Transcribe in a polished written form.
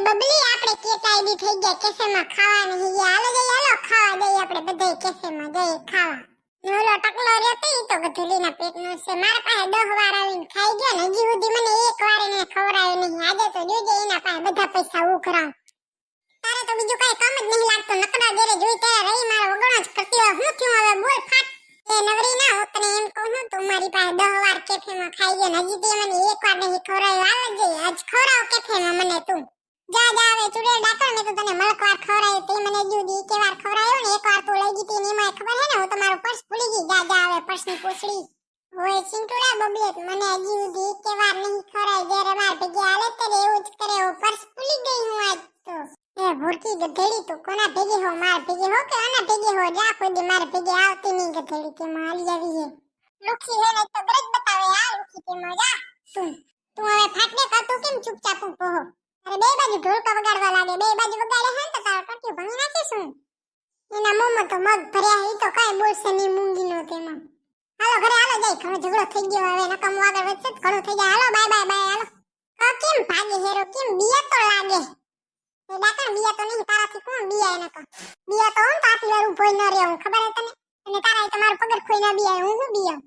બબલી આપણે cake ID થઈ ગયા કેફેમાં ખાવા નહીં ગયા. હાલો જઈએ, હાલો ખાવા જઈએ આપણે બધાય કેફેમાં જઈએ ખાવા. ઓલો ટકલો રહ્યો તો ઈ તો ગધેડીના પેટનો છે. મારા પાસે 10 વાર આવીને ખાઈ ગયો ને હજી સુધી મને એક વાર એને ખવડાવ્યો નહીં. આજે તો જોજે એના પાસે બધા પૈસા ઉઘરાવ. તારે તો બીજું કઈ કામ જ નહીં લાગતું. નકરા ઘરે જોઈ ત્યારે રહી મારો વગણો જ કરતી હોય. હું થયું હવે બોલ ફાટ. એ નવરી ના હોત ને એમ કહું તું મારી પાસે 10 વાર કેફેમાં ખાઈ ગયો ને હજી તે મને એક વાર નહીં ખવડાવ્યો. હાલ જઈએ આજ ખવડાવ કેફેમાં મને તું. જા જા હવે ચુડેલ ડાકર મેં તો તને મળકવાર ખવડાવ્યો તે મને હજી સુધી એક વાર ખવડાવ્યો ને એક વાર તું લઈ ગઈ તી ને એમાં ખબર હે ને હું તમારું પર્સ ભૂલી ગઈ. જા જા હવે પર્સની પૂછડી હોય ચિંટુડા બબલેટ મને હજી સુધી એક વાર નહીં ખવડાવ્યો. જ્યારે માર ભેગી હાલે ત્યારે એવું જ કરે. હું પર્સ ભૂલી ગઈ હું આજ તો. એ ભૂરકી ગધેડી તું કોના ભેગી હો? માર ભેગી હો કે આના ભેગી હો? જા કોઈ દી માર ભેગી આવતી નહીં ગધેડી કે માં હાલી આવી હે. લુખી હે ને તો ગરજ બતાવે આ લુખી કે માં જા તું હવે ફાટને કાતું કેમ ચૂપચાપ ઊભો હો? અરે બે બાજુ ઢોલકા વગાડવા લાગે. બે બાજુ વગાડે હે તો તારો ટટ્યું ભણી નાખીશું. એના મોંમાં તો મગ ભર્યા ઈ તો કાઈ બોલશે નહીં મૂંગીનો તેમાં. હાલો ઘરે હાલો જાય. ઘણો ઝઘડો થઈ ગયો હવે નકમ આગળ વધશે તો ઘણો થઈ જાય. હાલો બાય બાય બાય હાલો. કેમ ભાગે હેરો કેમ બિયા તો લાગે. એ ડાકણ બિયા તો નહીં તારાથી કોણ બિયા એને કા. બિયા તો હું તાતી વાર ઉભો ન રહ્યો હું ખબર હે તને. અને તારા એ તમારો પગર ખોઈ ના બિયા હું બિયા.